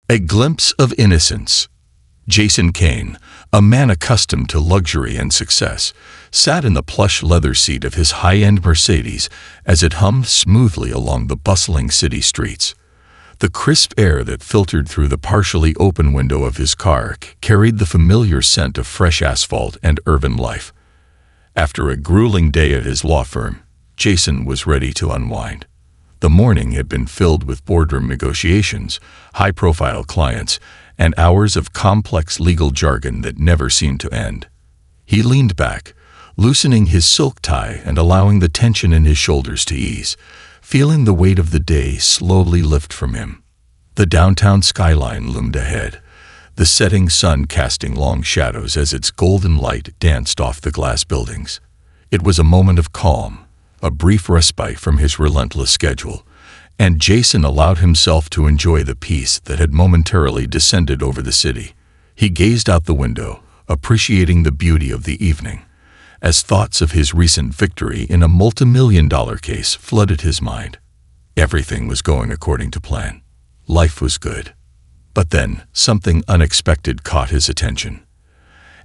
A glimpse of innocence. Jason Kane, a man accustomed to luxury and success, sat in the plush leather seat of his high-end Mercedes as it hummed smoothly along the bustling city streets. The crisp air that filtered through the partially open window of his car carried the familiar scent of fresh asphalt and urban life. After a grueling day at his law firm, Jason was ready to unwind. The morning had been filled with boardroom negotiations, high-profile clients, and hours of complex legal jargon that never seemed to end. He leaned back, loosening his silk tie and allowing the tension in his shoulders to ease, feeling the weight of the day slowly lift from him. The downtown skyline loomed ahead, the setting sun casting long shadows as its golden light danced off the glass buildings. It was a moment of calm, a brief respite from his relentless schedule, and Jason allowed himself to enjoy the peace that had momentarily descended over the city. He gazed out the window, appreciating the beauty of the evening, as thoughts of his recent victory in a multi-million-dollar case flooded his mind. Everything was going according to plan. Life was good. But then, something unexpected caught his attention.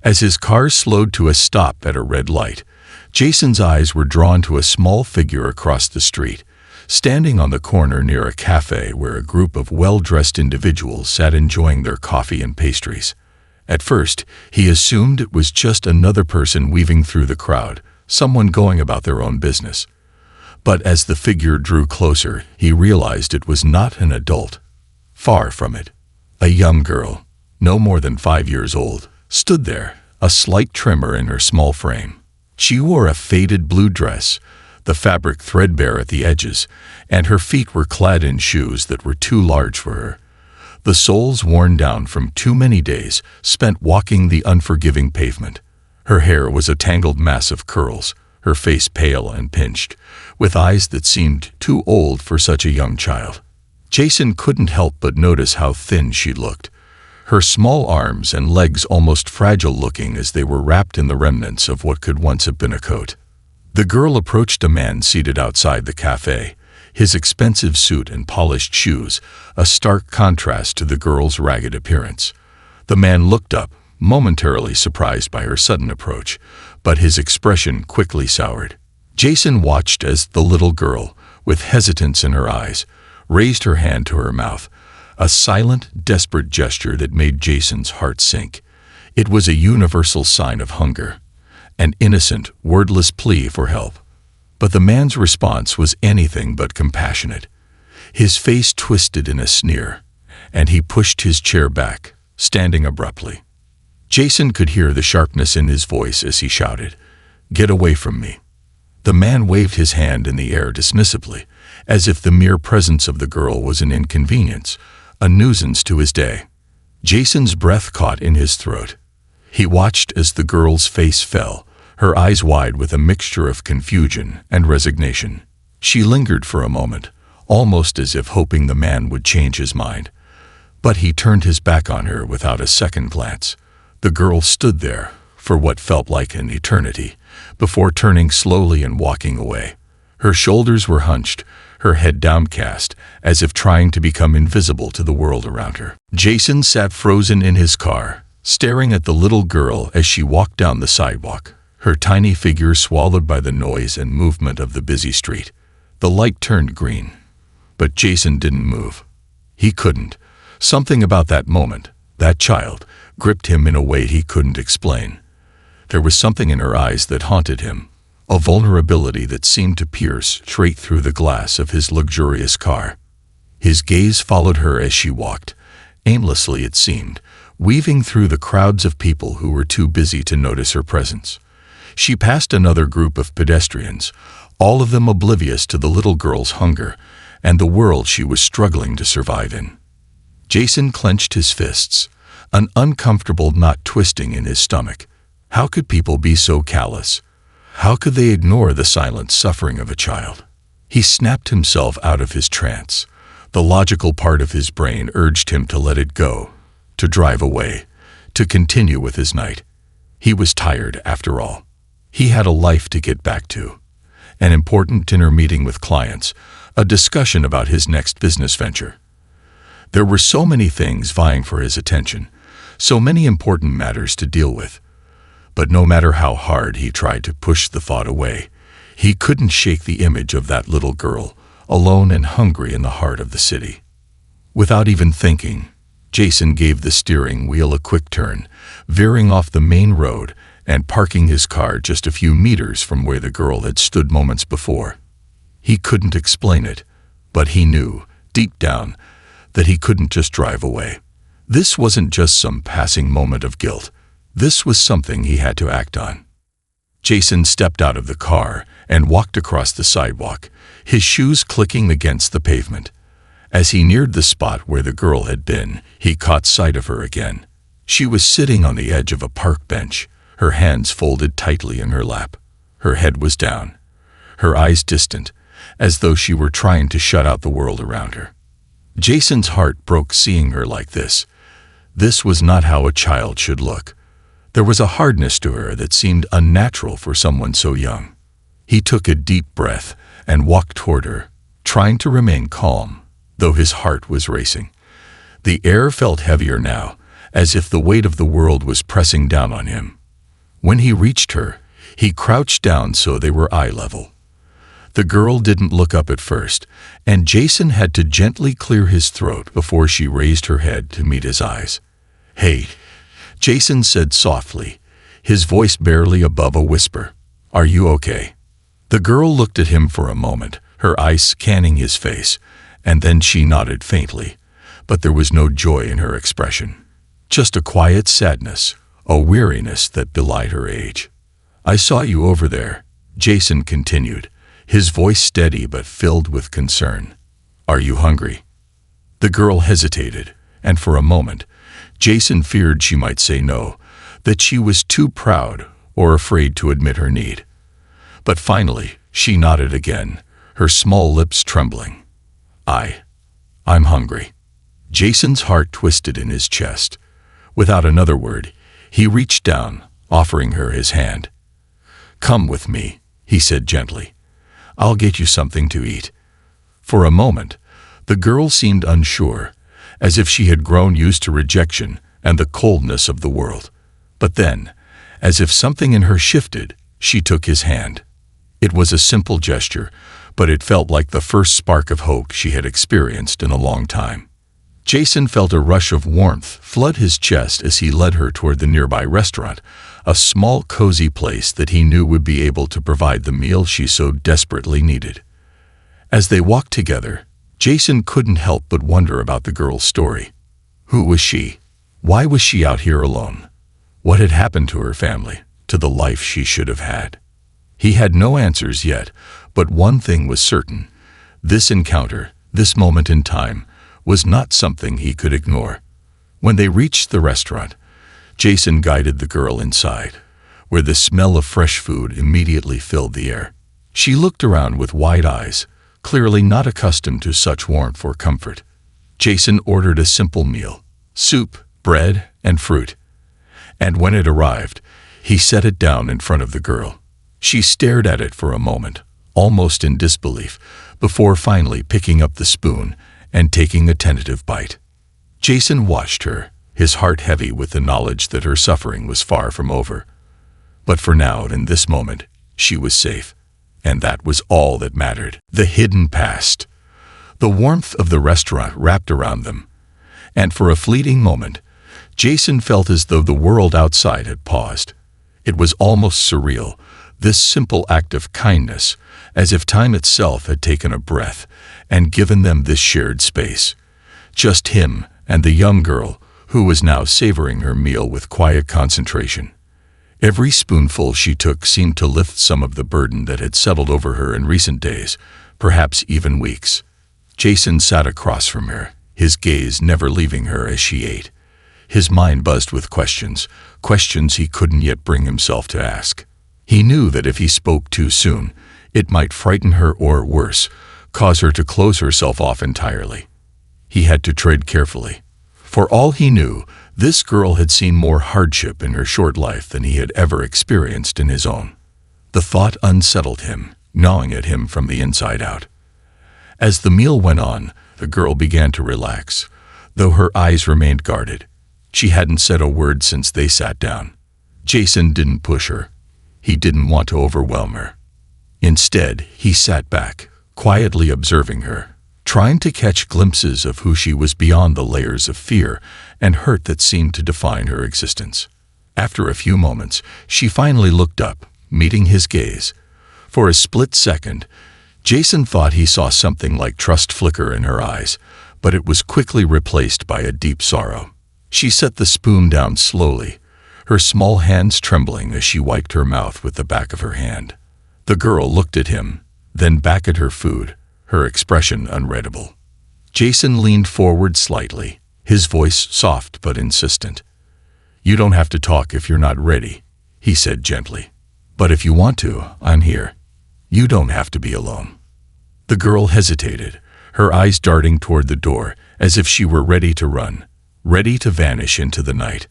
As his car slowed to a stop at a red light, Jason's eyes were drawn to a small figure across the street, standing on the corner near a cafe where a group of well-dressed individuals sat enjoying their coffee and pastries. At first, he assumed it was just another person weaving through the crowd, someone going about their own business. But as the figure drew closer, he realized it was not an adult. Far from it. A young girl, no more than 5 years old, stood there, a slight tremor in her small frame. She wore a faded blue dress, the fabric threadbare at the edges, and her feet were clad in shoes that were too large for her. The soles worn down from too many days spent walking the unforgiving pavement. Her hair was a tangled mass of curls, her face pale and pinched, with eyes that seemed too old for such a young child. Jason couldn't help but notice how thin she looked, her small arms and legs almost fragile-looking as they were wrapped in the remnants of what could once have been a coat. The girl approached a man seated outside the cafe, his expensive suit and polished shoes a stark contrast to the girl's ragged appearance. The man looked up, momentarily surprised by her sudden approach, but his expression quickly soured. Jason watched as the little girl, with hesitance in her eyes, raised her hand to her mouth, a silent, desperate gesture that made Jason's heart sink. It was a universal sign of hunger, an innocent, wordless plea for help. But the man's response was anything but compassionate. His face twisted in a sneer, and he pushed his chair back, standing abruptly. Jason could hear the sharpness in his voice as he shouted, "Get away from me." The man waved his hand in the air dismissively, as if the mere presence of the girl was an inconvenience, a nuisance to his day. Jason's breath caught in his throat. He watched as the girl's face fell, her eyes wide with a mixture of confusion and resignation. She lingered for a moment, almost as if hoping the man would change his mind. But he turned his back on her without a second glance. The girl stood there, for what felt like an eternity, before turning slowly and walking away. Her shoulders were hunched, her head downcast, as if trying to become invisible to the world around her. Jason sat frozen in his car, staring at the little girl as she walked down the sidewalk, her tiny figure swallowed by the noise and movement of the busy street. The light turned green, but Jason didn't move. He couldn't. Something about that moment, that child, gripped him in a way he couldn't explain. There was something in her eyes that haunted him, a vulnerability that seemed to pierce straight through the glass of his luxurious car. His gaze followed her as she walked, aimlessly it seemed, weaving through the crowds of people who were too busy to notice her presence. She passed another group of pedestrians, all of them oblivious to the little girl's hunger and the world she was struggling to survive in. Jason clenched his fists, an uncomfortable knot twisting in his stomach. How could people be so callous? How could they ignore the silent suffering of a child? He snapped himself out of his trance. The logical part of his brain urged him to let it go, to drive away, to continue with his night. He was tired, after all. He had a life to get back to. An important dinner meeting with clients, a discussion about his next business venture. There were so many things vying for his attention, so many important matters to deal with. But no matter how hard he tried to push the thought away, he couldn't shake the image of that little girl, alone and hungry in the heart of the city. Without even thinking, Jason gave the steering wheel a quick turn, veering off the main road and parking his car just a few meters from where the girl had stood moments before. He couldn't explain it, but he knew, deep down, that he couldn't just drive away. This wasn't just some passing moment of guilt. This was something he had to act on. Jason stepped out of the car and walked across the sidewalk, his shoes clicking against the pavement. As he neared the spot where the girl had been, he caught sight of her again. She was sitting on the edge of a park bench, her hands folded tightly in her lap. Her head was down, her eyes distant, as though she were trying to shut out the world around her. Jason's heart broke seeing her like this. This was not how a child should look. There was a hardness to her that seemed unnatural for someone so young. He took a deep breath and walked toward her, trying to remain calm, though his heart was racing. The air felt heavier now, as if the weight of the world was pressing down on him. When he reached her, he crouched down so they were eye level. The girl didn't look up at first, and Jason had to gently clear his throat before she raised her head to meet his eyes. "Hey," Jason said softly, his voice barely above a whisper. "Are you okay?" The girl looked at him for a moment, her eyes scanning his face, and then she nodded faintly, but there was no joy in her expression. Just a quiet sadness, a weariness that belied her age. "I saw you over there," Jason continued, his voice steady but filled with concern. "Are you hungry?" The girl hesitated, and for a moment, Jason feared she might say no, that she was too proud or afraid to admit her need. But finally, she nodded again, her small lips trembling. I'm hungry." Jason's heart twisted in his chest. Without another word, he reached down, offering her his hand. "Come with me," he said gently. "I'll get you something to eat." For a moment, the girl seemed unsure, as if she had grown used to rejection and the coldness of the world. But then, as if something in her shifted, she took his hand. It was a simple gesture, but it felt like the first spark of hope she had experienced in a long time. Jason felt a rush of warmth flood his chest as he led her toward the nearby restaurant, a small, cozy place that he knew would be able to provide the meal she so desperately needed. As they walked together, Jason couldn't help but wonder about the girl's story. Who was she? Why was she out here alone? What had happened to her family, to the life she should have had? He had no answers yet, but one thing was certain. This encounter, this moment in time, was not something he could ignore. When they reached the restaurant, Jason guided the girl inside, where the smell of fresh food immediately filled the air. She looked around with wide eyes, clearly not accustomed to such warmth or comfort. Jason ordered a simple meal, soup, bread, and fruit. And when it arrived, he set it down in front of the girl. She stared at it for a moment, almost in disbelief, before finally picking up the spoon and taking a tentative bite. Jason watched her, his heart heavy with the knowledge that her suffering was far from over. But for now, in this moment, she was safe, and that was all that mattered. The hidden past. The warmth of the restaurant wrapped around them, and for a fleeting moment, Jason felt as though the world outside had paused. It was almost surreal, this simple act of kindness, as if time itself had taken a breath and given them this shared space. Just him and the young girl, who was now savoring her meal with quiet concentration. Every spoonful she took seemed to lift some of the burden that had settled over her in recent days, perhaps even weeks. Jason sat across from her, his gaze never leaving her as she ate. His mind buzzed with questions he couldn't yet bring himself to ask. He knew that if he spoke too soon, it might frighten her or, worse, cause her to close herself off entirely. He had to tread carefully. For all he knew, this girl had seen more hardship in her short life than he had ever experienced in his own. The thought unsettled him, gnawing at him from the inside out. As the meal went on, the girl began to relax, though her eyes remained guarded. She hadn't said a word since they sat down. Jason didn't push her. He didn't want to overwhelm her. Instead, he sat back, quietly observing her, trying to catch glimpses of who she was beyond the layers of fear and hurt that seemed to define her existence. After a few moments, she finally looked up, meeting his gaze. For a split second, Jason thought he saw something like trust flicker in her eyes, but it was quickly replaced by a deep sorrow. She set the spoon down slowly, her small hands trembling as she wiped her mouth with the back of her hand. The girl looked at him, then back at her food, her expression unreadable. Jason leaned forward slightly, his voice soft but insistent. "You don't have to talk if you're not ready," he said gently. "But if you want to, I'm here. You don't have to be alone." The girl hesitated, her eyes darting toward the door as if she were ready to run, ready to vanish into the night.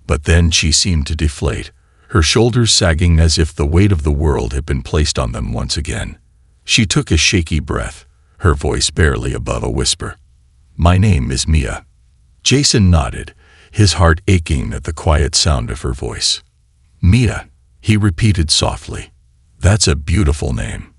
But then she seemed to deflate, her shoulders sagging as if the weight of the world had been placed on them once again. She took a shaky breath, her voice barely above a whisper. "My name is Mia." Jason nodded, his heart aching at the quiet sound of her voice. "Mia," he repeated softly. "That's a beautiful name."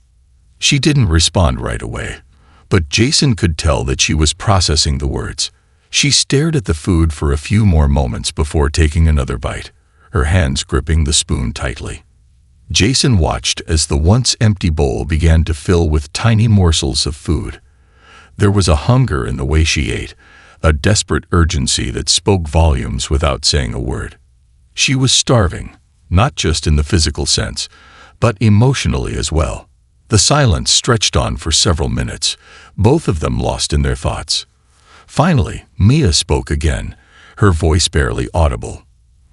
She didn't respond right away, but Jason could tell that she was processing the words. She stared at the food for a few more moments before taking another bite, her hands gripping the spoon tightly. Jason watched as the once empty bowl began to fill with tiny morsels of food. There was a hunger in the way she ate, a desperate urgency that spoke volumes without saying a word. She was starving, not just in the physical sense, but emotionally as well. The silence stretched on for several minutes, both of them lost in their thoughts. Finally, Mia spoke again, her voice barely audible.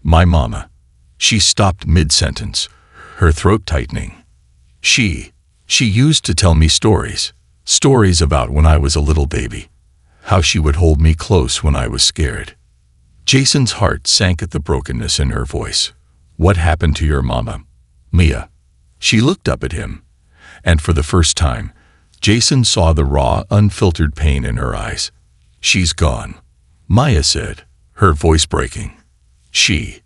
"My mama." She stopped mid-sentence, her throat tightening. She used to tell me stories about when I was a little baby, how she would hold me close when I was scared. Jason's heart sank at the brokenness in her voice. "What happened to your mama, Mia?" She looked up at him, and for the first time, Jason saw the raw, unfiltered pain in her eyes. "She's gone," Maya said, her voice breaking. She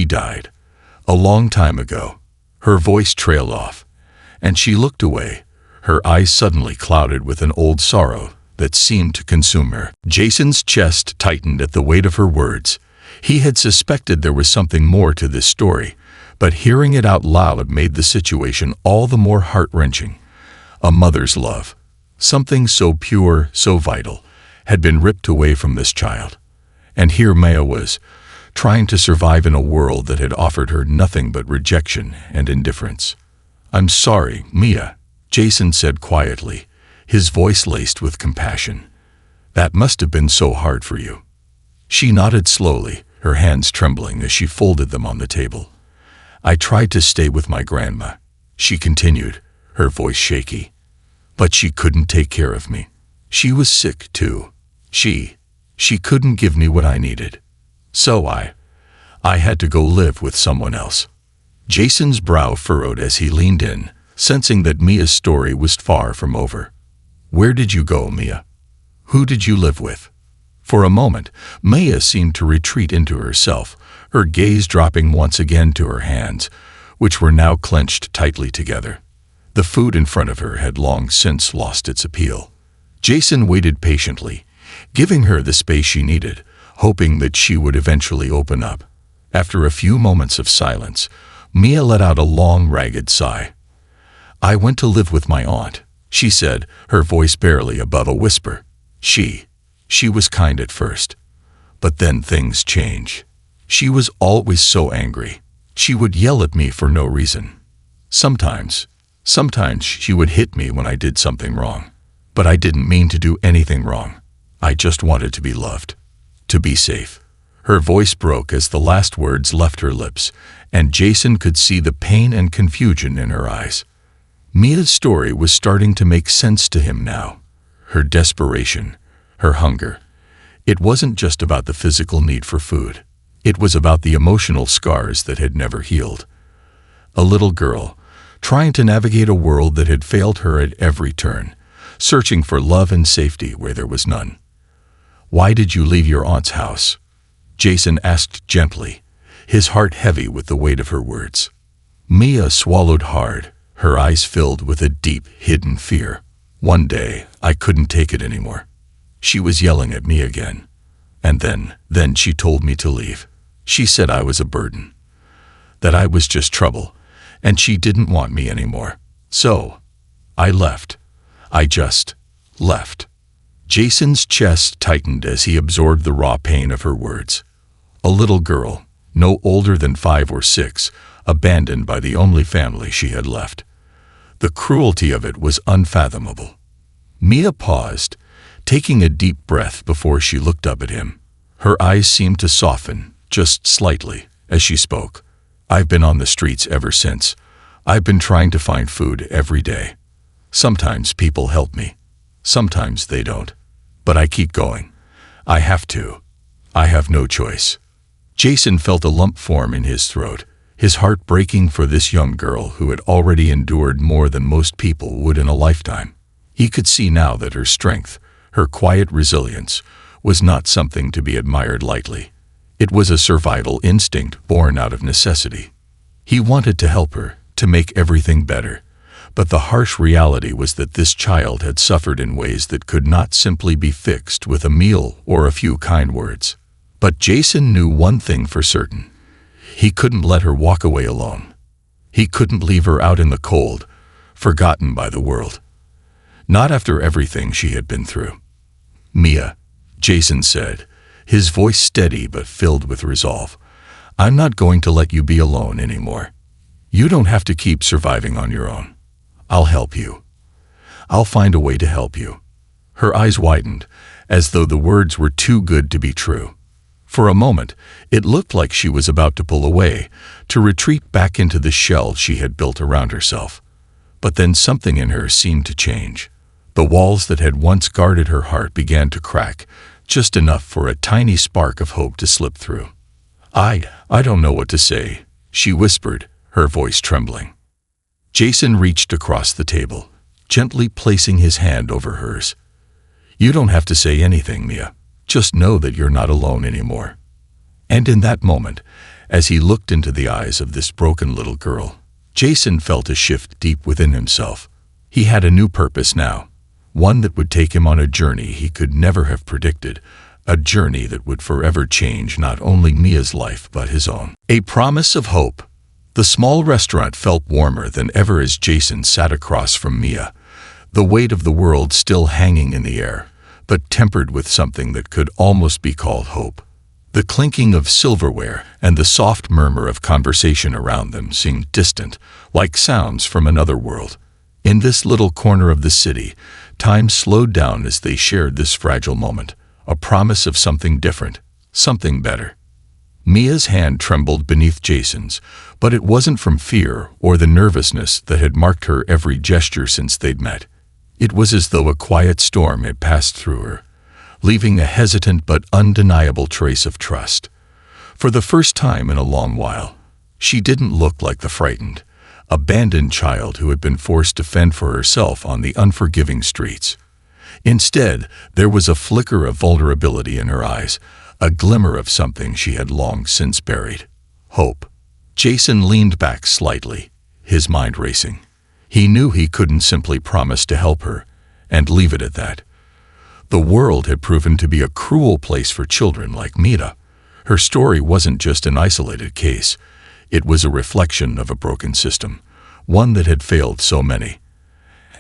died. A long time ago." Her voice trailed off, and she looked away, her eyes suddenly clouded with an old sorrow that seemed to consume her. Jason's chest tightened at the weight of her words. He had suspected there was something more to this story, but hearing it out loud made the situation all the more heart-wrenching. A mother's love, something so pure, so vital, had been ripped away from this child. And here Maya was, trying to survive in a world that had offered her nothing but rejection and indifference. "I'm sorry, Mia," Jason said quietly, his voice laced with compassion. "That must have been so hard for you." She nodded slowly, her hands trembling as she folded them on the table. "I tried to stay with my grandma," she continued, her voice shaky. "But she couldn't take care of me. She was sick too. She couldn't give me what I needed. So I had to go live with someone else." Jason's brow furrowed as he leaned in, sensing that Mia's story was far from over. "Where did you go, Mia? Who did you live with?" For a moment, Mia seemed to retreat into herself, her gaze dropping once again to her hands, which were now clenched tightly together. The food in front of her had long since lost its appeal. Jason waited patiently, giving her the space she needed, hoping that she would eventually open up. After a few moments of silence, Mia let out a long, ragged sigh. "I went to live with my aunt," she said, her voice barely above a whisper. She was kind at first, but then things changed. She was always so angry. She would yell at me for no reason. Sometimes she would hit me when I did something wrong. But I didn't mean to do anything wrong. I just wanted to be loved, to be safe." Her voice broke as the last words left her lips, and Jason could see the pain and confusion in her eyes. Mia's story was starting to make sense to him now. Her desperation, her hunger. It wasn't just about the physical need for food. It was about the emotional scars that had never healed. A little girl, trying to navigate a world that had failed her at every turn, searching for love and safety where there was none. "Why did you leave your aunt's house?" Jason asked gently, his heart heavy with the weight of her words. Mia swallowed hard, her eyes filled with a deep, hidden fear. "One day, I couldn't take it anymore. She was yelling at me again. And then she told me to leave. She said I was a burden, that I was just trouble, and she didn't want me anymore. So, I left. I just left." Jason's chest tightened as he absorbed the raw pain of her words. A little girl, no older than 5 or 6, abandoned by the only family she had left. The cruelty of it was unfathomable. Mia paused, taking a deep breath before she looked up at him. Her eyes seemed to soften, just slightly, as she spoke. "I've been on the streets ever since. I've been trying to find food every day. Sometimes people help me. Sometimes they don't. But I keep going. I have to. I have no choice." Jason felt a lump form in his throat, his heart breaking for this young girl who had already endured more than most people would in a lifetime. He could see now that her strength, her quiet resilience, was not something to be admired lightly. It was a survival instinct born out of necessity. He wanted to help her, to make everything better, but the harsh reality was that this child had suffered in ways that could not simply be fixed with a meal or a few kind words. But Jason knew one thing for certain. He couldn't let her walk away alone. He couldn't leave her out in the cold, forgotten by the world. Not after everything she had been through. "Mia," Jason said, his voice steady but filled with resolve, "I'm not going to let you be alone anymore. You don't have to keep surviving on your own. I'll help you. I'll find a way to help you." Her eyes widened, as though the words were too good to be true. For a moment, it looked like she was about to pull away, to retreat back into the shell she had built around herself. But then something in her seemed to change. The walls that had once guarded her heart began to crack, just enough for a tiny spark of hope to slip through. I don't know what to say," she whispered, her voice trembling. Jason reached across the table, gently placing his hand over hers. "You don't have to say anything, Mia. Just know that you're not alone anymore." And in that moment, as he looked into the eyes of this broken little girl, Jason felt a shift deep within himself. He had a new purpose now, one that would take him on a journey he could never have predicted, a journey that would forever change not only Mia's life but his own. A promise of hope. The small restaurant felt warmer than ever as Jason sat across from Mia, the weight of the world still hanging in the air, but tempered with something that could almost be called hope. The clinking of silverware and the soft murmur of conversation around them seemed distant, like sounds from another world. In this little corner of the city, time slowed down as they shared this fragile moment, a promise of something different, something better. Mia's hand trembled beneath Jason's, but it wasn't from fear or the nervousness that had marked her every gesture since they'd met. It was as though a quiet storm had passed through her, leaving a hesitant but undeniable trace of trust. For the first time in a long while, she didn't look like the frightened, abandoned child who had been forced to fend for herself on the unforgiving streets. Instead, there was a flicker of vulnerability in her eyes, a glimmer of something she had long since buried. Hope. Jason leaned back slightly, his mind racing. He knew he couldn't simply promise to help her, and leave it at that. The world had proven to be a cruel place for children like Mia. Her story wasn't just an isolated case. It was a reflection of a broken system, one that had failed so many.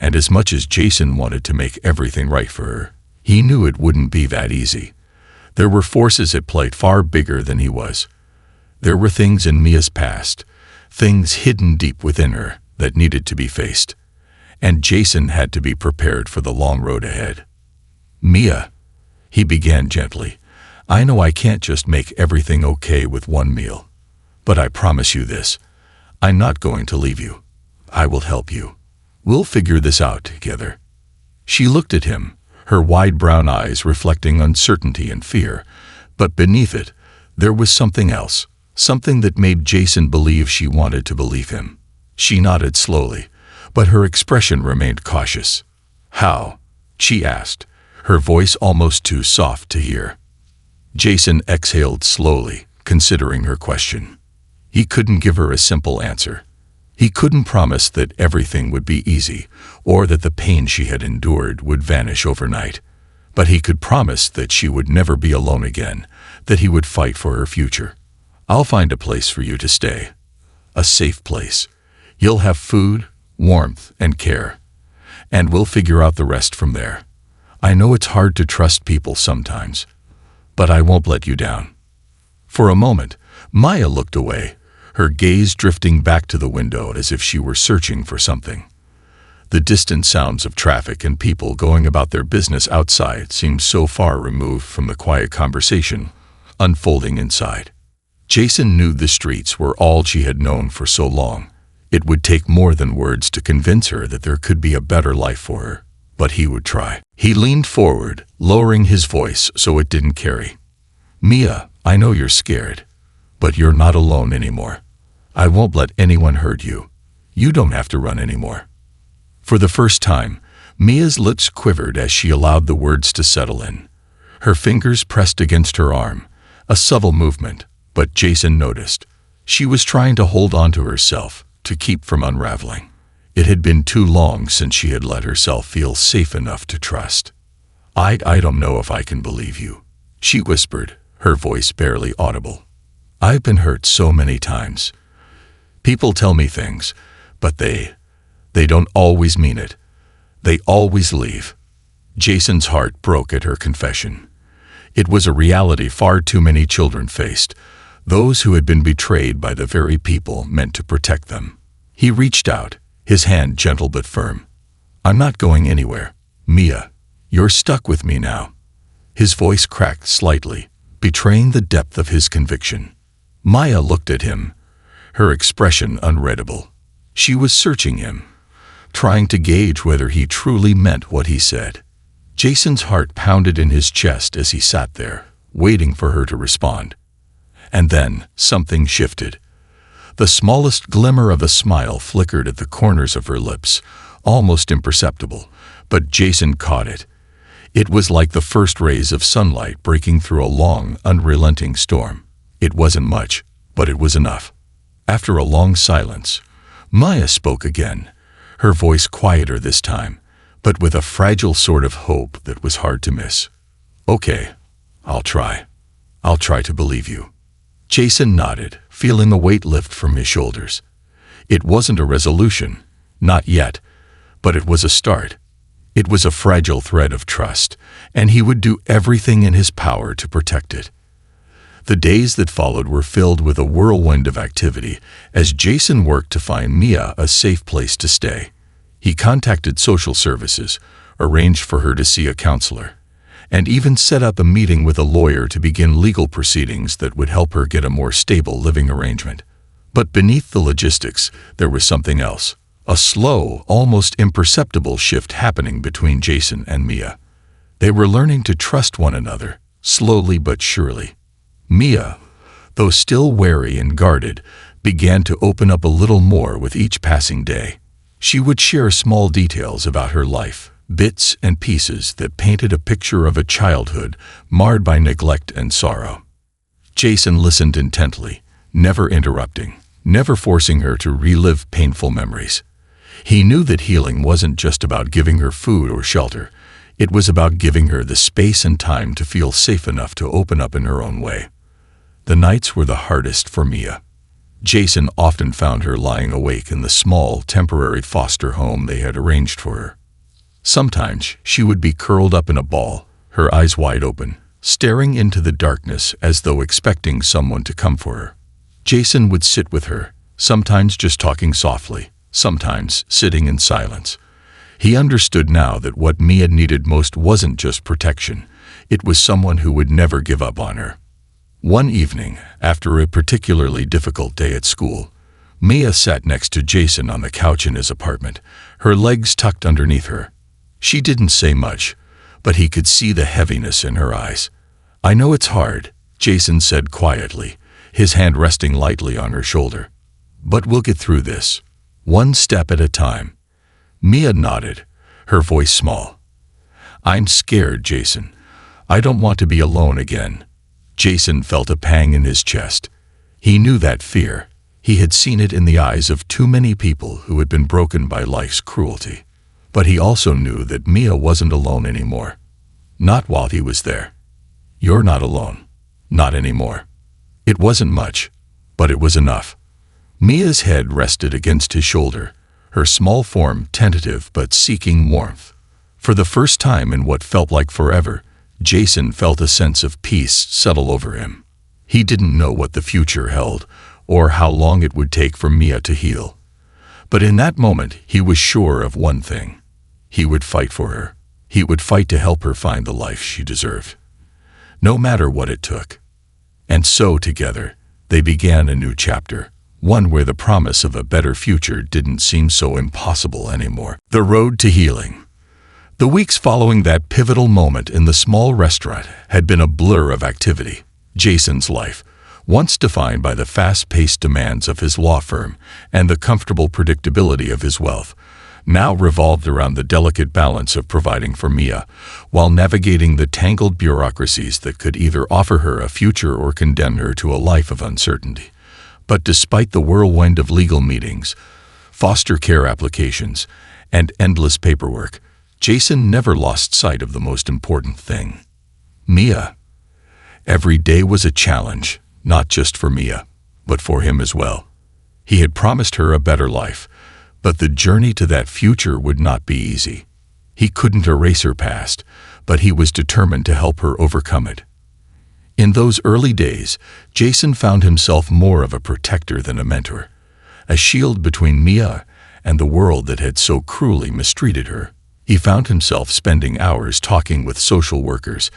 And as much as Jason wanted to make everything right for her, he knew it wouldn't be that easy. There were forces at play far bigger than he was. There were things in Mia's past, things hidden deep within her, that needed to be faced. And Jason had to be prepared for the long road ahead. "Mia," he began gently, "I know I can't just make everything okay with one meal. But I promise you this. I'm not going to leave you. I will help you. We'll figure this out together." She looked at him, her wide brown eyes reflecting uncertainty and fear, but beneath it, there was something else, something that made Jason believe she wanted to believe him. She nodded slowly, but her expression remained cautious. "How?" she asked, her voice almost too soft to hear. Jason exhaled slowly, considering her question. He couldn't give her a simple answer. He couldn't promise that everything would be easy, or that the pain she had endured would vanish overnight. But he could promise that she would never be alone again, that he would fight for her future. "I'll find a place for you to stay. A safe place. You'll have food, warmth, and care. And we'll figure out the rest from there. I know it's hard to trust people sometimes, but I won't let you down." For a moment, Maya looked away, her gaze drifting back to the window as if she were searching for something. The distant sounds of traffic and people going about their business outside seemed so far removed from the quiet conversation unfolding inside. Jason knew the streets were all she had known for so long. It would take more than words to convince her that there could be a better life for her, but he would try. He leaned forward, lowering his voice so it didn't carry. "Mia, I know you're scared, but you're not alone anymore. I won't let anyone hurt you. You don't have to run anymore." For the first time, Mia's lips quivered as she allowed the words to settle in. Her fingers pressed against her arm, a subtle movement, but Jason noticed. She was trying to hold on to herself, to keep from unraveling. It had been too long since she had let herself feel safe enough to trust. I don't know if I can believe you," she whispered, her voice barely audible. "I've been hurt so many times. People tell me things, but they don't always mean it. They always leave." Jason's heart broke at her confession. It was a reality far too many children faced, those who had been betrayed by the very people meant to protect them. He reached out, his hand gentle but firm. "I'm not going anywhere. Mia, you're stuck with me now." His voice cracked slightly, betraying the depth of his conviction. Maya looked at him, her expression unreadable. She was searching him, trying to gauge whether he truly meant what he said. Jason's heart pounded in his chest as he sat there, waiting for her to respond. And then something shifted. The smallest glimmer of a smile flickered at the corners of her lips, almost imperceptible, but Jason caught it. It was like the first rays of sunlight breaking through a long, unrelenting storm. It wasn't much, but it was enough. After a long silence, Maya spoke again, her voice quieter this time, but with a fragile sort of hope that was hard to miss. "Okay, I'll try. I'll try to believe you." Jason nodded, feeling a weight lift from his shoulders. It wasn't a resolution, not yet, but it was a start. It was a fragile thread of trust, and he would do everything in his power to protect it. The days that followed were filled with a whirlwind of activity as Jason worked to find Mia a safe place to stay. He contacted social services, arranged for her to see a counselor, and even set up a meeting with a lawyer to begin legal proceedings that would help her get a more stable living arrangement. But beneath the logistics, there was something else, a slow, almost imperceptible shift happening between Jason and Mia. They were learning to trust one another, slowly but surely. Mia, though still wary and guarded, began to open up a little more with each passing day. She would share small details about her life, bits and pieces that painted a picture of a childhood marred by neglect and sorrow. Jason listened intently, never interrupting, never forcing her to relive painful memories. He knew that healing wasn't just about giving her food or shelter. It was about giving her the space and time to feel safe enough to open up in her own way. The nights were the hardest for Mia. Jason often found her lying awake in the small, temporary foster home they had arranged for her. Sometimes she would be curled up in a ball, her eyes wide open, staring into the darkness as though expecting someone to come for her. Jason would sit with her, sometimes just talking softly, sometimes sitting in silence. He understood now that what Mia needed most wasn't just protection, it was someone who would never give up on her. One evening, after a particularly difficult day at school, Mia sat next to Jason on the couch in his apartment, her legs tucked underneath her. She didn't say much, but he could see the heaviness in her eyes. "I know it's hard," Jason said quietly, his hand resting lightly on her shoulder. "But we'll get through this, one step at a time." Mia nodded, her voice small. I'm scared, Jason. I don't want to be alone again. Jason felt a pang in his chest. He knew that fear. He had seen it in the eyes of too many people who had been broken by life's cruelty. But he also knew that Mia wasn't alone anymore. Not while he was there. You're not alone. Not anymore. It wasn't much, but it was enough. Mia's head rested against his shoulder, her small form tentative but seeking warmth. For the first time in what felt like forever, Jason felt a sense of peace settle over him. He didn't know what the future held, or how long it would take for Mia to heal. But in that moment, he was sure of one thing. He would fight for her. He would fight to help her find the life she deserved. No matter what it took. And so, together, they began a new chapter, one where the promise of a better future didn't seem so impossible anymore. The road to healing. The weeks following that pivotal moment in the small restaurant had been a blur of activity. Jason's life, once defined by the fast-paced demands of his law firm and the comfortable predictability of his wealth, now revolved around the delicate balance of providing for Mia, while navigating the tangled bureaucracies that could either offer her a future or condemn her to a life of uncertainty. But despite the whirlwind of legal meetings, foster care applications, and endless paperwork, Jason never lost sight of the most important thing: Mia. Every day was a challenge, not just for Mia, but for him as well. He had promised her a better life, but the journey to that future would not be easy. He couldn't erase her past, but he was determined to help her overcome it. In those early days, Jason found himself more of a protector than a mentor, a shield between Mia and the world that had so cruelly mistreated her. He found himself spending hours talking with social workers,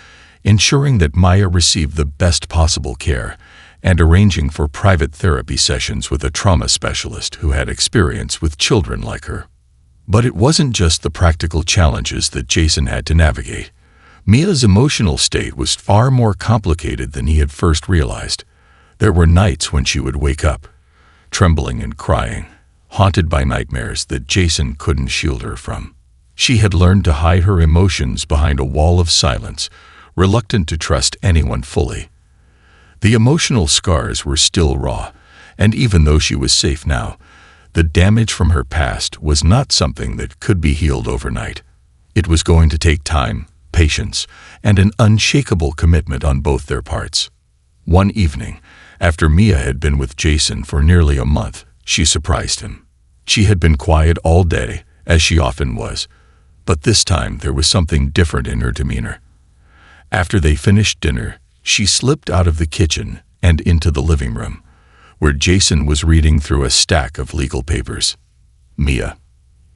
ensuring that Maya received the best possible care, and arranging for private therapy sessions with a trauma specialist who had experience with children like her. But it wasn't just the practical challenges that Jason had to navigate. Mia's emotional state was far more complicated than he had first realized. There were nights when she would wake up, trembling and crying, haunted by nightmares that Jason couldn't shield her from. She had learned to hide her emotions behind a wall of silence, reluctant to trust anyone fully. The emotional scars were still raw, and even though she was safe now, the damage from her past was not something that could be healed overnight. It was going to take time, patience, and an unshakable commitment on both their parts. One evening, after Mia had been with Jason for nearly a month, she surprised him. She had been quiet all day, as she often was, but this time there was something different in her demeanor. After they finished dinner, she slipped out of the kitchen and into the living room, where Jason was reading through a stack of legal papers. "Mia,"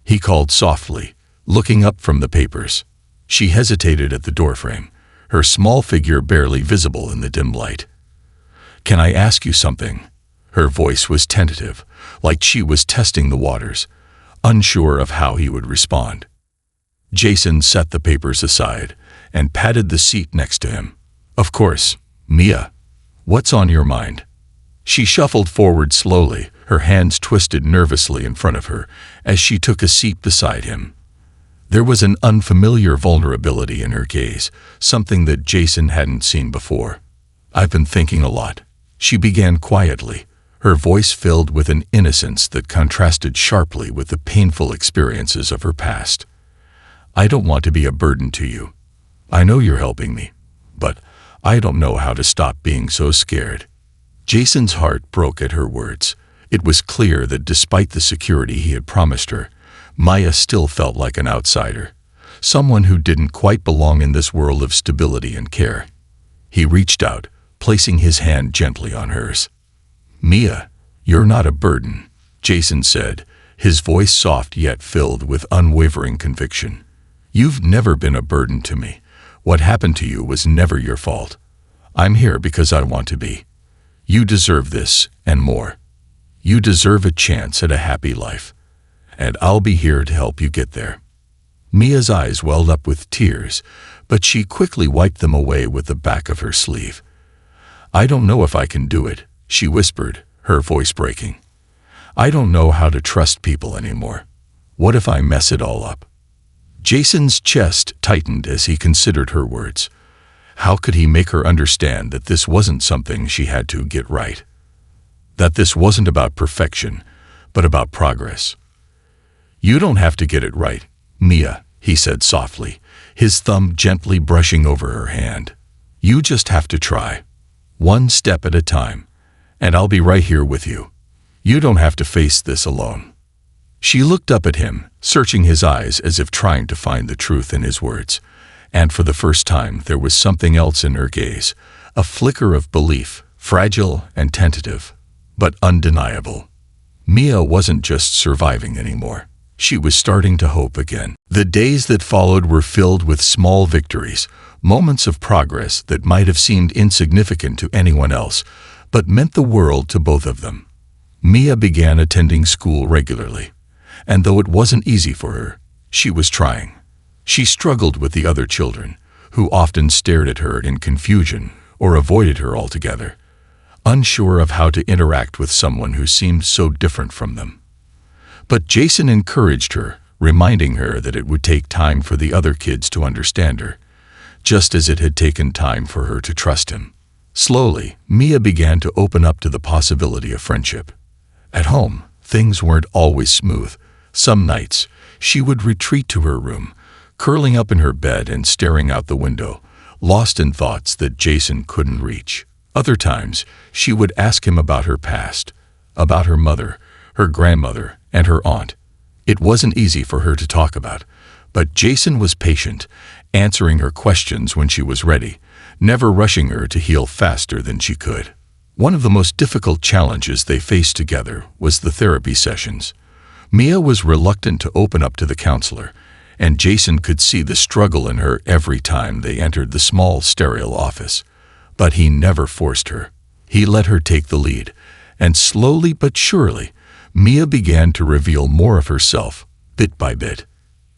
he called softly, looking up from the papers. She hesitated at the doorframe, her small figure barely visible in the dim light. "Can I ask you something?" Her voice was tentative, like she was testing the waters, unsure of how he would respond. Jason set the papers aside and patted the seat next to him. "Of course, Mia. What's on your mind?" She shuffled forward slowly, her hands twisted nervously in front of her as she took a seat beside him. There was an unfamiliar vulnerability in her gaze, something that Jason hadn't seen before. "I've been thinking a lot," she began quietly, her voice filled with an innocence that contrasted sharply with the painful experiences of her past. "I don't want to be a burden to you. I know you're helping me, but I don't know how to stop being so scared." Jason's heart broke at her words. It was clear that despite the security he had promised her, Maya still felt like an outsider, someone who didn't quite belong in this world of stability and care. He reached out, placing his hand gently on hers. "Mia, you're not a burden," Jason said, his voice soft yet filled with unwavering conviction. "You've never been a burden to me. What happened to you was never your fault. I'm here because I want to be. You deserve this and more. You deserve a chance at a happy life, and I'll be here to help you get there." Mia's eyes welled up with tears, but she quickly wiped them away with the back of her sleeve. "I don't know if I can do it," she whispered, her voice breaking. "I don't know how to trust people anymore. What if I mess it all up?" Jason's chest tightened as he considered her words. How could he make her understand that this wasn't something she had to get right? That this wasn't about perfection, but about progress. "You don't have to get it right, Mia," he said softly, his thumb gently brushing over her hand. "You just have to try. One step at a time, and I'll be right here with you. You don't have to face this alone." She looked up at him, searching his eyes as if trying to find the truth in his words. And for the first time there was something else in her gaze, a flicker of belief, fragile and tentative, but undeniable. Mia wasn't just surviving anymore. She was starting to hope again. The days that followed were filled with small victories, moments of progress that might have seemed insignificant to anyone else, but meant the world to both of them. Mia began attending school regularly, and though it wasn't easy for her, she was trying. She struggled with the other children, who often stared at her in confusion or avoided her altogether, unsure of how to interact with someone who seemed so different from them. But Jason encouraged her, reminding her that it would take time for the other kids to understand her, just as it had taken time for her to trust him. Slowly, Mia began to open up to the possibility of friendship. At home, things weren't always smooth. Some nights, she would retreat to her room, curling up in her bed and staring out the window, lost in thoughts that Jason couldn't reach. Other times, she would ask him about her past, about her mother, her grandmother, and her aunt. It wasn't easy for her to talk about, but Jason was patient, answering her questions when she was ready, never rushing her to heal faster than she could. One of the most difficult challenges they faced together was the therapy sessions. Mia was reluctant to open up to the counselor, and Jason could see the struggle in her every time they entered the small, sterile office. But he never forced her. He let her take the lead, and slowly but surely, Mia began to reveal more of herself, bit by bit.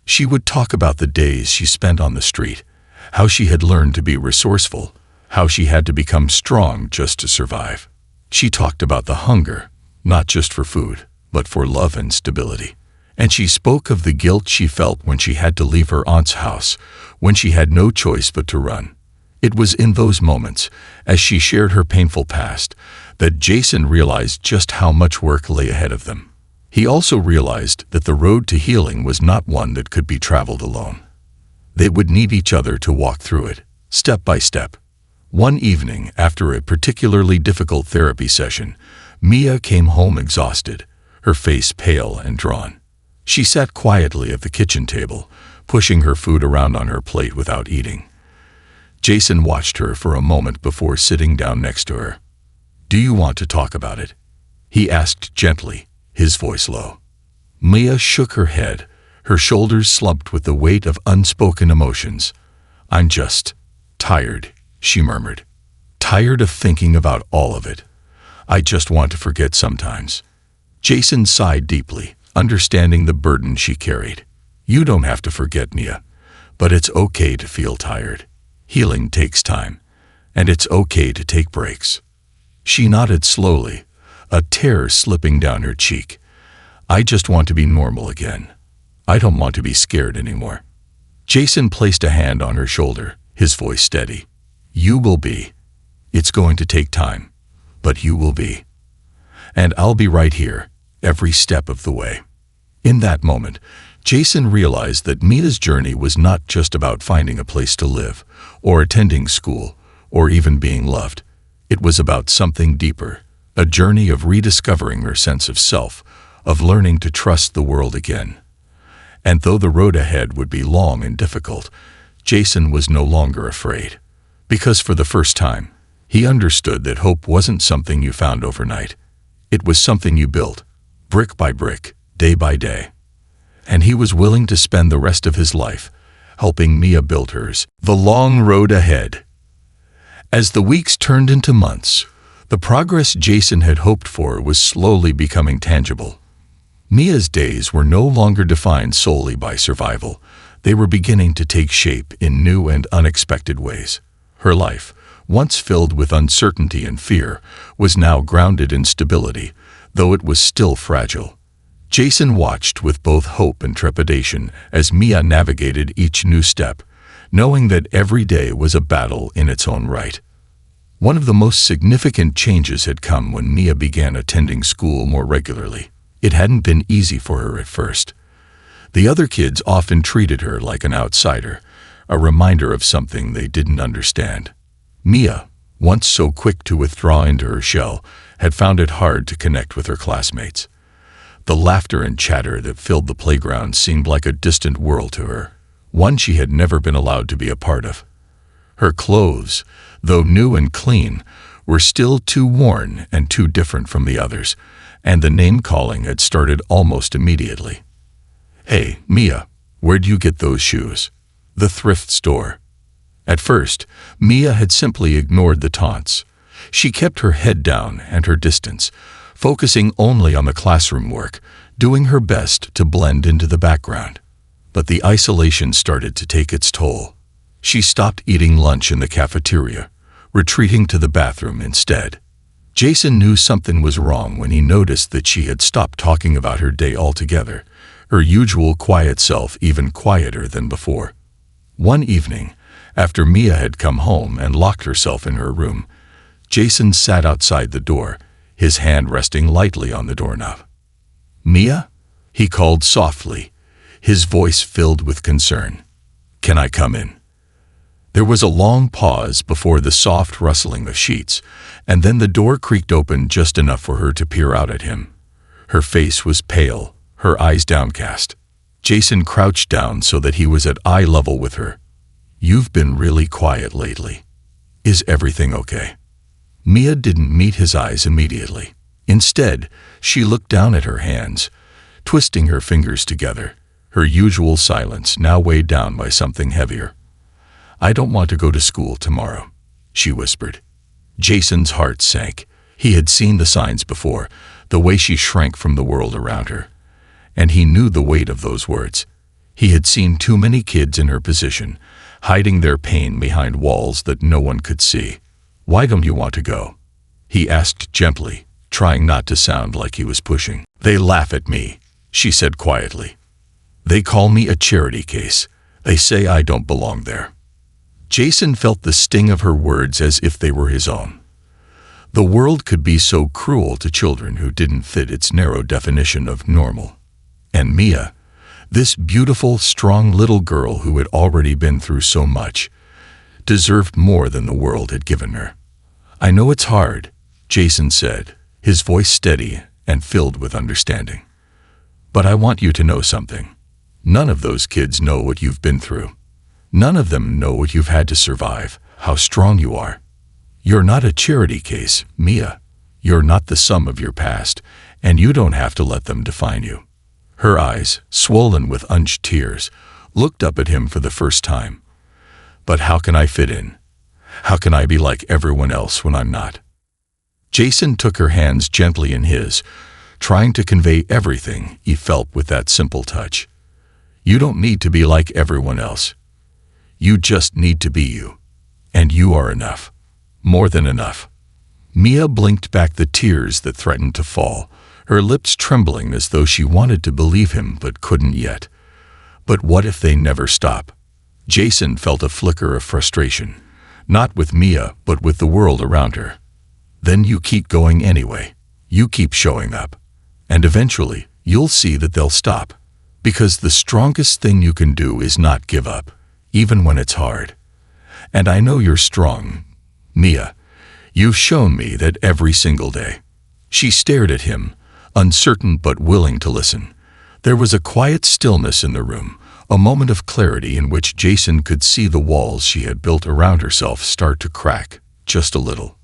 She would talk about the days she spent on the street, how she had learned to be resourceful, how she had to become strong just to survive. She talked about the hunger, not just for food, but for love and stability. And she spoke of the guilt she felt when she had to leave her aunt's house, when she had no choice but to run. It was in those moments, as she shared her painful past, that Jason realized just how much work lay ahead of them. He also realized that the road to healing was not one that could be traveled alone. They would need each other to walk through it, step by step. One evening, after a particularly difficult therapy session, Mia came home exhausted, her face pale and drawn. She sat quietly at the kitchen table, pushing her food around on her plate without eating. Jason watched her for a moment before sitting down next to her. "Do you want to talk about it?" he asked gently, his voice low. Mia shook her head, her shoulders slumped with the weight of unspoken emotions. "I'm just tired," she murmured. "Tired of thinking about all of it. I just want to forget sometimes." Jason sighed deeply, understanding the burden she carried. "You don't have to forget, Mia, but it's okay to feel tired. Healing takes time, and it's okay to take breaks." She nodded slowly, a tear slipping down her cheek. "I just want to be normal again. I don't want to be scared anymore." Jason placed a hand on her shoulder, his voice steady. "You will be. It's going to take time, but you will be. And I'll be right here, every step of the way." In that moment, Jason realized that Mia's journey was not just about finding a place to live, or attending school, or even being loved. It was about something deeper, a journey of rediscovering her sense of self, of learning to trust the world again. And though the road ahead would be long and difficult, Jason was no longer afraid. Because for the first time, he understood that hope wasn't something you found overnight. It was something you built, brick by brick, day by day. And he was willing to spend the rest of his life helping Mia build hers. The long road ahead. As the weeks turned into months, the progress Jason had hoped for was slowly becoming tangible. Mia's days were no longer defined solely by survival. They were beginning to take shape in new and unexpected ways. Her life, once filled with uncertainty and fear, was now grounded in stability, though it was still fragile. Jason watched with both hope and trepidation as Mia navigated each new step, knowing that every day was a battle in its own right. One of the most significant changes had come when Mia began attending school more regularly. It hadn't been easy for her at first. The other kids often treated her like an outsider, a reminder of something they didn't understand. Mia, once so quick to withdraw into her shell, had found it hard to connect with her classmates. The laughter and chatter that filled the playground seemed like a distant world to her, one she had never been allowed to be a part of. Her clothes, though new and clean, were still too worn and too different from the others, and the name-calling had started almost immediately. "Hey, Mia, where'd you get those shoes?" "The thrift store." At first, Mia had simply ignored the taunts. She kept her head down and her distance, focusing only on the classroom work, doing her best to blend into the background. But the isolation started to take its toll. She stopped eating lunch in the cafeteria, retreating to the bathroom instead. Jason knew something was wrong when he noticed that she had stopped talking about her day altogether, her usual quiet self even quieter than before. One evening, after Mia had come home and locked herself in her room, Jason sat outside the door, his hand resting lightly on the doorknob. "Mia?" he called softly, his voice filled with concern. "Can I come in?" There was a long pause before the soft rustling of sheets, and then the door creaked open just enough for her to peer out at him. Her face was pale, her eyes downcast. Jason crouched down so that he was at eye level with her. "You've been really quiet lately. Is everything okay?" Mia didn't meet his eyes immediately. Instead, she looked down at her hands, twisting her fingers together, her usual silence now weighed down by something heavier. "I don't want to go to school tomorrow," she whispered. Jason's heart sank. He had seen the signs before, the way she shrank from the world around her. And he knew the weight of those words. He had seen too many kids in her position, hiding their pain behind walls that no one could see. "Why don't you want to go?" he asked gently, trying not to sound like he was pushing. "They laugh at me," she said quietly. "They call me a charity case. They say I don't belong there." Jason felt the sting of her words as if they were his own. The world could be so cruel to children who didn't fit its narrow definition of normal. And Mia, this beautiful, strong little girl who had already been through so much, deserved more than the world had given her. "I know it's hard," Jason said, his voice steady and filled with understanding. "But I want you to know something. None of those kids know what you've been through. None of them know what you've had to survive, how strong you are. You're not a charity case, Mia. You're not the sum of your past, and you don't have to let them define you." Her eyes, swollen with unshed tears, looked up at him for the first time. "But how can I fit in? How can I be like everyone else when I'm not?" Jason took her hands gently in his, trying to convey everything he felt with that simple touch. "You don't need to be like everyone else. You just need to be you. And you are enough. More than enough." Mia blinked back the tears that threatened to fall, her lips trembling as though she wanted to believe him but couldn't yet. But what if they never stop? Jason felt a flicker of frustration, not with Mia but with the world around her. "Then you keep going anyway. You keep showing up. And eventually, you'll see that they'll stop. Because the strongest thing you can do is not give up, even when it's hard. And I know you're strong, Mia. You've shown me that every single day." She stared at him, uncertain but willing to listen. There was a quiet stillness in the room, a moment of clarity in which Jason could see the walls she had built around herself start to crack, just a little.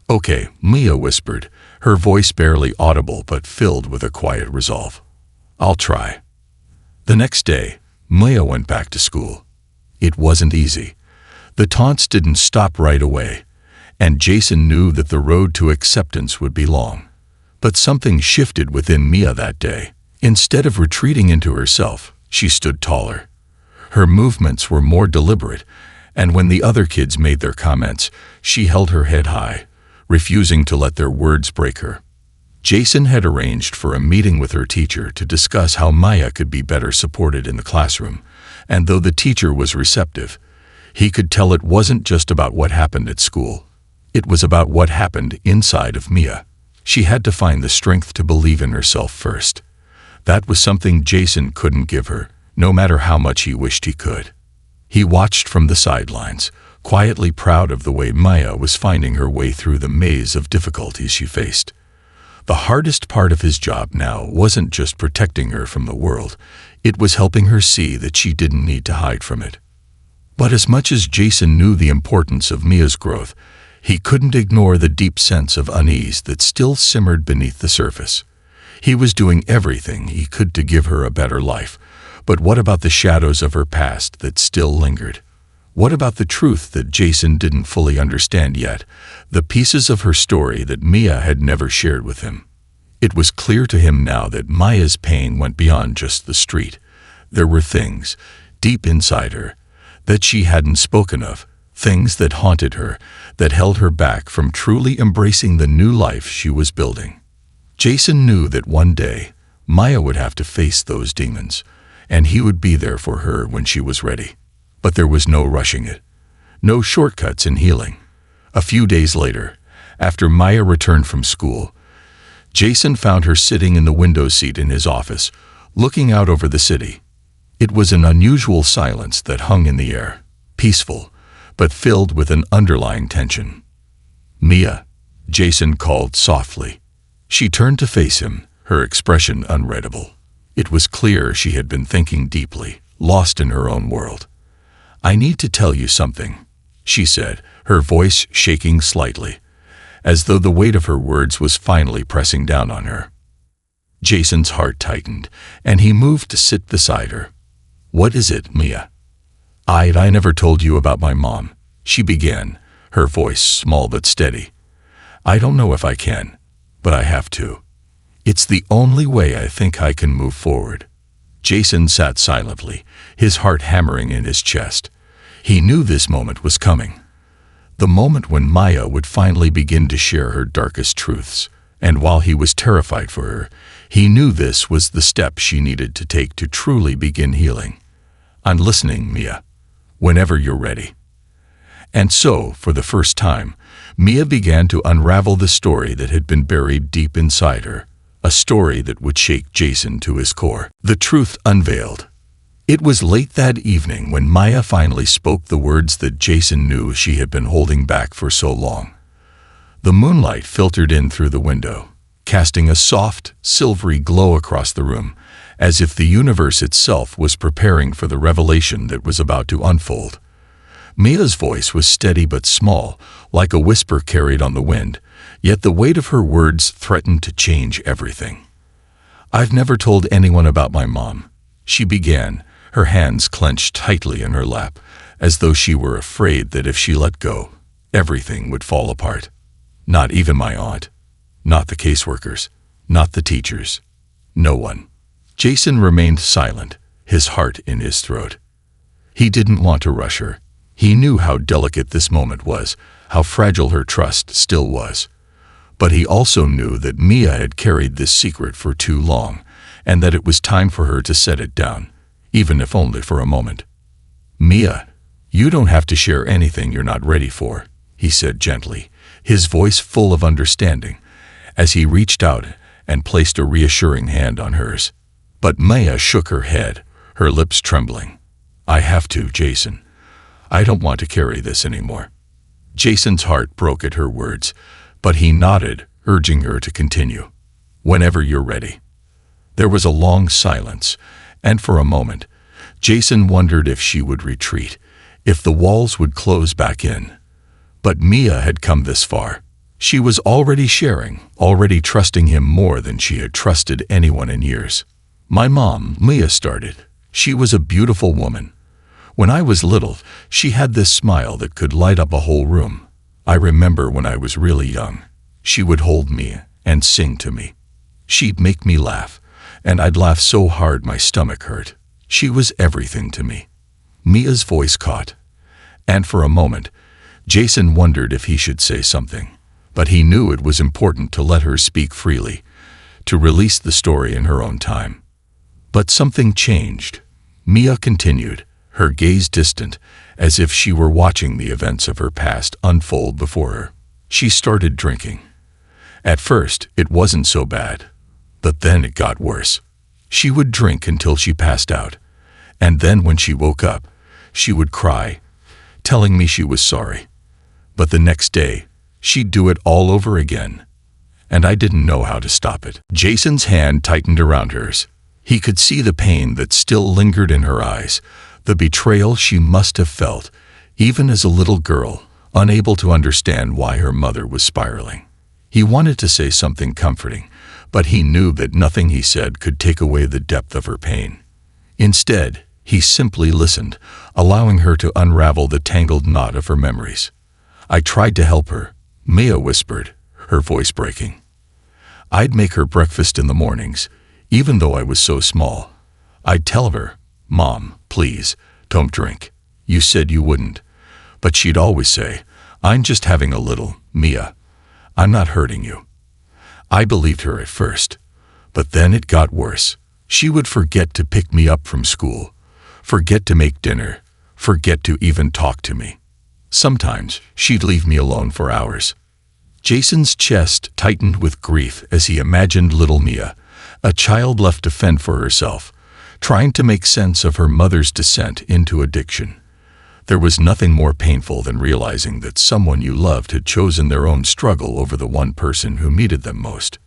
"Okay," Mia whispered, her voice barely audible but filled with a quiet resolve. "I'll try." The next day, Mia went back to school. It wasn't easy. The taunts didn't stop right away, and Jason knew that the road to acceptance would be long. But something shifted within Mia that day. Instead of retreating into herself, she stood taller. Her movements were more deliberate, and when the other kids made their comments, she held her head high, refusing to let their words break her. Jason had arranged for a meeting with her teacher to discuss how Maya could be better supported in the classroom, and though the teacher was receptive, he could tell it wasn't just about what happened at school. It was about what happened inside of Mia. She had to find the strength to believe in herself first. That was something Jason couldn't give her, no matter how much he wished he could. He watched from the sidelines, quietly proud of the way Maya was finding her way through the maze of difficulties she faced. The hardest part of his job now wasn't just protecting her from the world, it was helping her see that she didn't need to hide from it. But as much as Jason knew the importance of Mia's growth, he couldn't ignore the deep sense of unease that still simmered beneath the surface. He was doing everything he could to give her a better life, but what about the shadows of her past that still lingered? What about the truth that Jason didn't fully understand yet, the pieces of her story that Mia had never shared with him? It was clear to him now that Maya's pain went beyond just the street. There were things, deep inside her, that she hadn't spoken of, things that haunted her, that held her back from truly embracing the new life she was building. Jason knew that one day, Maya would have to face those demons, and he would be there for her when she was ready. But there was no rushing it, no shortcuts in healing. A few days later, after Maya returned from school, Jason found her sitting in the window seat in his office, looking out over the city. It was an unusual silence that hung in the air, peaceful, but filled with an underlying tension. "Mia," Jason called softly. She turned to face him, her expression unreadable. It was clear she had been thinking deeply, lost in her own world. "I need to tell you something," she said, her voice shaking slightly, as though the weight of her words was finally pressing down on her. Jason's heart tightened, and he moved to sit beside her. "What is it, Mia?" I never told you about my mom," she began, her voice small but steady. "I don't know if I can, but I have to. It's the only way I think I can move forward." Jason sat silently, his heart hammering in his chest. He knew this moment was coming. The moment when Maya would finally begin to share her darkest truths, and while he was terrified for her, he knew this was the step she needed to take to truly begin healing. "I'm listening, Mia. Whenever you're ready." And so, for the first time, Mia began to unravel the story that had been buried deep inside her, a story that would shake Jason to his core. The truth unveiled. It was late that evening when Maya finally spoke the words that Jason knew she had been holding back for so long. The moonlight filtered in through the window, casting a soft, silvery glow across the room, as if the universe itself was preparing for the revelation that was about to unfold. Mia's voice was steady but small, like a whisper carried on the wind, yet the weight of her words threatened to change everything. "I've never told anyone about my mom," she began, her hands clenched tightly in her lap, as though she were afraid that if she let go, everything would fall apart. "Not even my aunt. Not the caseworkers. Not the teachers. No one." Jason remained silent, his heart in his throat. He didn't want to rush her. He knew how delicate this moment was, how fragile her trust still was. But he also knew that Mia had carried this secret for too long, and that it was time for her to set it down, even if only for a moment. "Mia, you don't have to share anything you're not ready for," he said gently, his voice full of understanding, as he reached out and placed a reassuring hand on hers. But Maya shook her head, her lips trembling. "I have to, Jason. I don't want to carry this anymore." Jason's heart broke at her words, but he nodded, urging her to continue. "Whenever you're ready." There was a long silence, and for a moment, Jason wondered if she would retreat, if the walls would close back in. But Mia had come this far. She was already sharing, already trusting him more than she had trusted anyone in years. "My mom," Mia started. "She was a beautiful woman. When I was little, she had this smile that could light up a whole room. I remember when I was really young, she would hold me and sing to me. She'd make me laugh, and I'd laugh so hard my stomach hurt. She was everything to me." Mia's voice caught, and for a moment, Jason wondered if he should say something. But he knew it was important to let her speak freely, to release the story in her own time. But something changed. Mia continued, her gaze distant, as if she were watching the events of her past unfold before her. She started drinking. At first, it wasn't so bad. But then it got worse. She would drink until she passed out. And then when she woke up, she would cry, telling me she was sorry. But the next day, she'd do it all over again. And I didn't know how to stop it. Jason's hand tightened around hers. He could see the pain that still lingered in her eyes, the betrayal she must have felt, even as a little girl, unable to understand why her mother was spiraling. He wanted to say something comforting, but he knew that nothing he said could take away the depth of her pain. Instead, he simply listened, allowing her to unravel the tangled knot of her memories. I tried to help her, Mia whispered, her voice breaking. I'd make her breakfast in the mornings, even though I was so small. I'd tell her, "Mom, please, don't drink. You said you wouldn't." But she'd always say, "I'm just having a little, Mia. I'm not hurting you." I believed her at first, but then it got worse. She would forget to pick me up from school, forget to make dinner, forget to even talk to me. Sometimes she'd leave me alone for hours. Jason's chest tightened with grief as he imagined little Mia, a child left to fend for herself, trying to make sense of her mother's descent into addiction. There was nothing more painful than realizing that someone you loved had chosen their own struggle over the one person who needed them most.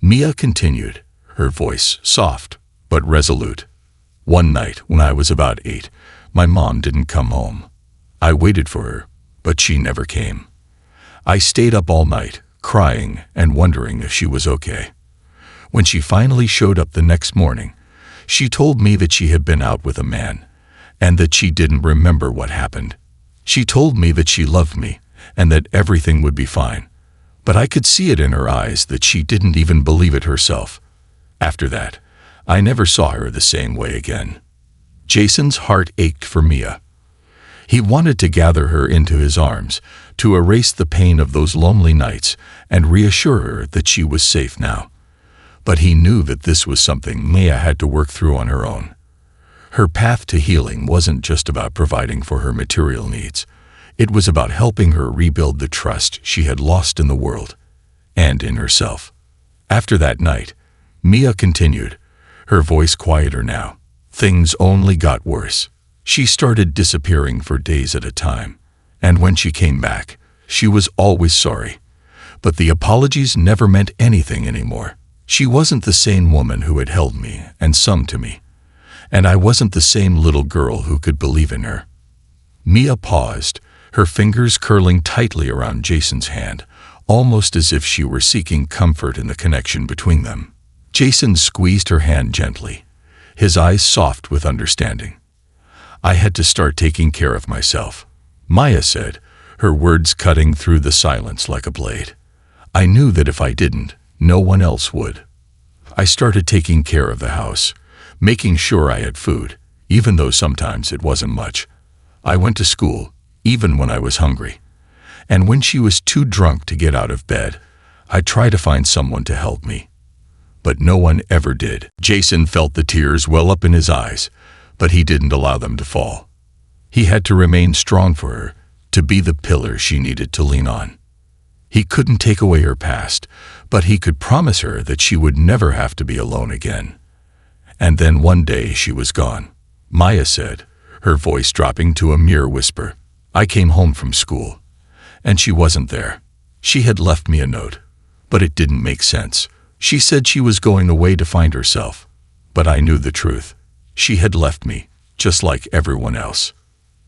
Mia continued, her voice soft but resolute. One night, when I was about 8, my mom didn't come home. I waited for her, but she never came. I stayed up all night, crying and wondering if she was okay. When she finally showed up the next morning, she told me that she had been out with a man, and that she didn't remember what happened. She told me that she loved me, and that everything would be fine. But I could see it in her eyes that she didn't even believe it herself. After that, I never saw her the same way again. Jason's heart ached for Mia. He wanted to gather her into his arms, to erase the pain of those lonely nights and reassure her that she was safe now. But he knew that this was something Mia had to work through on her own. Her path to healing wasn't just about providing for her material needs. It was about helping her rebuild the trust she had lost in the world and in herself. After that night, Mia continued, her voice quieter now. Things only got worse. She started disappearing for days at a time, and when she came back, she was always sorry. But the apologies never meant anything anymore. She wasn't the same woman who had held me and sung to me, and I wasn't the same little girl who could believe in her. Mia paused, her fingers curling tightly around Jason's hand, almost as if she were seeking comfort in the connection between them. Jason squeezed her hand gently, his eyes soft with understanding. I had to start taking care of myself, Maya said, her words cutting through the silence like a blade. I knew that if I didn't, no one else would. I started taking care of the house, making sure I had food, even though sometimes it wasn't much. I went to school, even when I was hungry. And when she was too drunk to get out of bed, I tried to find someone to help me. But no one ever did. Jason felt the tears well up in his eyes, but he didn't allow them to fall. He had to remain strong for her, to be the pillar she needed to lean on. He couldn't take away her past, but he could promise her that she would never have to be alone again. And then one day she was gone. Maya said, her voice dropping to a mere whisper. I came home from school, and she wasn't there. She had left me a note, but it didn't make sense. She said she was going away to find herself, but I knew the truth. She had left me, just like everyone else.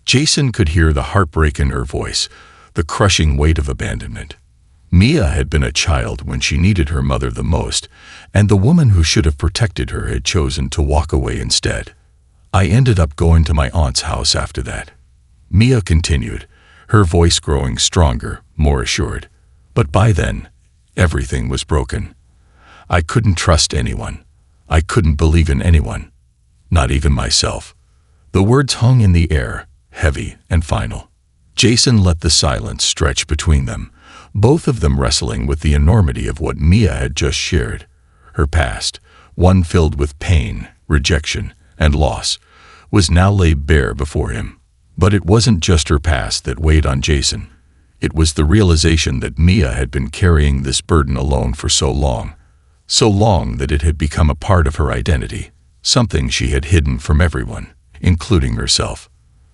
Jason could hear the heartbreak in her voice, the crushing weight of abandonment. Mia had been a child when she needed her mother the most, and the woman who should have protected her had chosen to walk away instead. I ended up going to my aunt's house after that. Mia continued, her voice growing stronger, more assured. But by then, everything was broken. I couldn't trust anyone. I couldn't believe in anyone, not even myself. The words hung in the air, heavy and final. Jason let the silence stretch between them, both of them wrestling with the enormity of what Mia had just shared. Her past, one filled with pain, rejection, and loss, was now laid bare before him. But it wasn't just her past that weighed on Jason. It was the realization that Mia had been carrying this burden alone for so long that it had become a part of her identity, something she had hidden from everyone, including herself.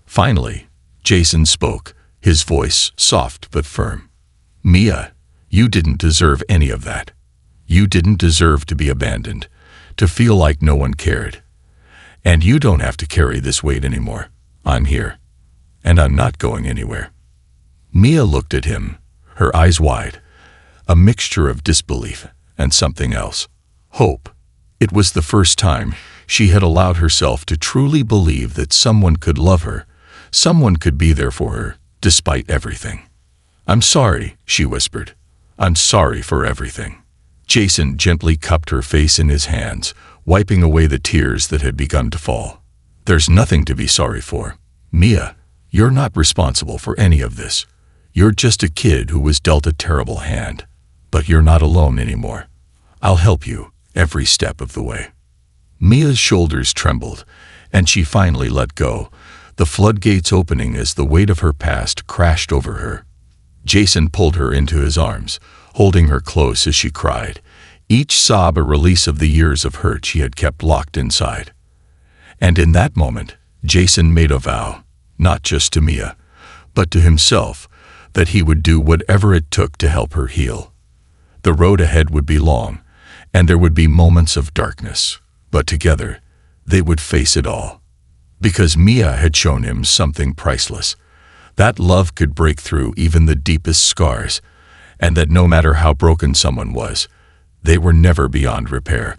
Finally, Jason spoke, his voice soft but firm. "Mia, you didn't deserve any of that. You didn't deserve to be abandoned, to feel like no one cared. And you don't have to carry this weight anymore. I'm here, and I'm not going anywhere." Mia looked at him, her eyes wide, a mixture of disbelief and something else, hope. It was the first time she had allowed herself to truly believe that someone could love her, someone could be there for her, despite everything. "I'm sorry," she whispered. "I'm sorry for everything." Jason gently cupped her face in his hands, wiping away the tears that had begun to fall. "There's nothing to be sorry for. Mia, you're not responsible for any of this. You're just a kid who was dealt a terrible hand. But you're not alone anymore. I'll help you every step of the way." Mia's shoulders trembled, and she finally let go, the floodgates opening as the weight of her past crashed over her. Jason pulled her into his arms, holding her close as she cried, each sob a release of the years of hurt she had kept locked inside. And in that moment, Jason made a vow, not just to Mia, but to himself, that he would do whatever it took to help her heal. The road ahead would be long, and there would be moments of darkness, but together, they would face it all. Because Mia had shown him something priceless, that love could break through even the deepest scars, and that no matter how broken someone was, they were never beyond repair.